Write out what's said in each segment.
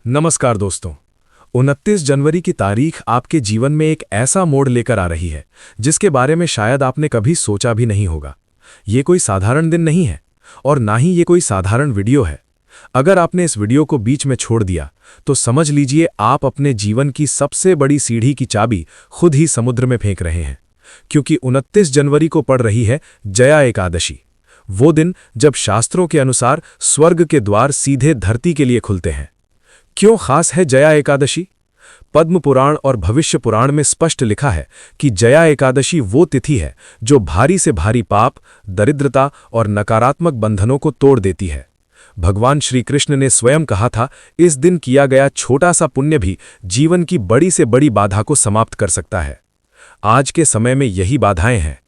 नमस्कार दोस्तों। 29 जनवरी की तारीख आपके जीवन में एक ऐसा मोड़ लेकर आ रही है जिसके बारे में शायद आपने कभी सोचा भी नहीं होगा। ये कोई साधारण दिन नहीं है और ना ही ये कोई साधारण वीडियो है। अगर आपने इस वीडियो को बीच में छोड़ दिया तो समझ लीजिए आप अपने जीवन की सबसे बड़ी सीढ़ी की चाबी खुद ही समुद्र में फेंक रहे हैं, क्योंकि 29 जनवरी को पड़ रही है जया एकादशी। वो दिन जब शास्त्रों के अनुसार स्वर्ग के द्वार सीधे धरती के लिए खुलते हैं। क्यों खास है जया एकादशी? पद्म पुराण और भविष्य पुराण में स्पष्ट लिखा है कि जया एकादशी वो तिथि है जो भारी से भारी पाप, दरिद्रता और नकारात्मक बंधनों को तोड़ देती है। भगवान श्री कृष्ण ने स्वयं कहा था, इस दिन किया गया छोटा सा पुण्य भी जीवन की बड़ी से बड़ी बाधा को समाप्त कर सकता है। आज के समय में यही बाधाएं हैं।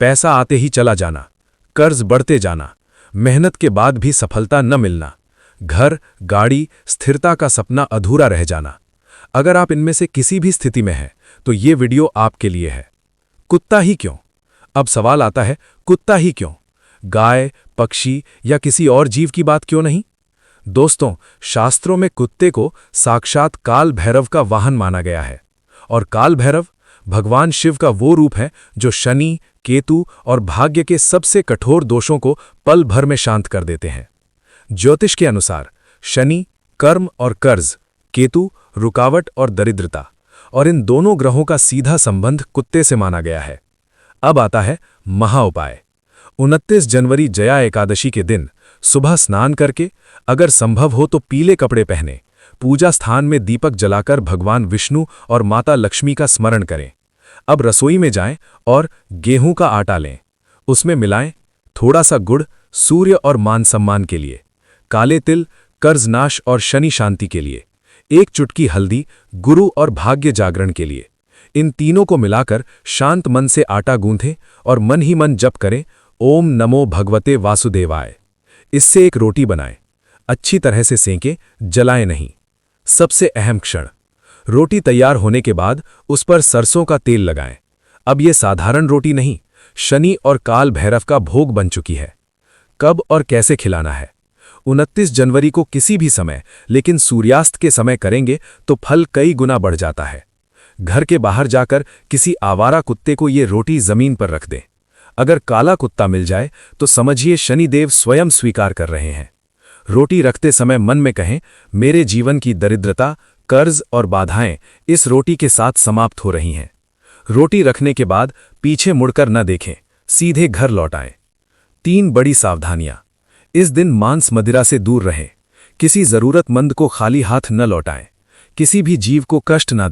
पैसा आते ही चला जाना, कर्ज बढ़ते जाना, मेहनत के बाद भी सफलता न मिलना, घर, गाड़ी, स्थिरता का सपना अधूरा रह जाना। अगर आप इनमें से किसी भी स्थिति में हैं तो ये वीडियो आपके लिए है। कुत्ता ही क्यों? अब सवाल आता है, कुत्ता ही क्यों? गाय, पक्षी या किसी और जीव की बात क्यों नहीं? दोस्तों, शास्त्रों में कुत्ते को साक्षात काल भैरव का वाहन माना गया है। और काल भैरव भगवान शिव का वो रूप है जो शनि, केतु और भाग्य के सबसे कठोर दोषों को पल भर में शांत कर देते हैं। ज्योतिष के अनुसार शनि कर्म और कर्ज, केतु रुकावट और दरिद्रता, और इन दोनों ग्रहों का सीधा संबंध कुत्ते से माना गया है। अब आता है महाउपाय। 29 जनवरी जया एकादशी के दिन सुबह स्नान करके, अगर संभव हो तो पीले कपड़े पहने, पूजा स्थान में दीपक जलाकर भगवान विष्णु और माता लक्ष्मी का स्मरण करें। अब रसोई में जाएं और गेहूं का आटा लें, उसमें मिलाएं थोड़ा सा गुड़, सूर्य और मान सम्मान के लिए, काले तिल कर्जनाश और शनि शांति के लिए, एक चुटकी हल्दी गुरु और भाग्य जागरण के लिए। इन तीनों को मिलाकर शांत मन से आटा गूंथें और मन ही मन जप करें, ओम नमो भगवते वासुदेवाय। इससे एक रोटी बनाएं, अच्छी तरह से सेंकें, जलाएं नहीं। सबसे अहम क्षण, रोटी तैयार होने के बाद उस पर सरसों का तेल लगाएं। अब यह साधारण रोटी नहीं, शनि और काल भैरव का भोग बन चुकी है। कब और कैसे खिलाना है? 29 जनवरी को किसी भी समय, लेकिन सूर्यास्त के समय करेंगे तो फल कई गुना बढ़ जाता है। घर के बाहर जाकर किसी आवारा कुत्ते को ये रोटी जमीन पर रख दें। अगर काला कुत्ता मिल जाए तो समझिए शनिदेव स्वयं स्वीकार कर रहे हैं। रोटी रखते समय मन में कहें, मेरे जीवन की दरिद्रता, कर्ज और बाधाएं इस रोटी के साथ समाप्त हो रही हैं। रोटी रखने के बाद पीछे मुड़कर न देखें, सीधे घर लौट आएं। 3 बड़ी सावधानियां। इस दिन मांस मदिरा से दूर रहें, किसी जरूरतमंद को खाली हाथ न लौटाएं, किसी भी जीव को कष्ट न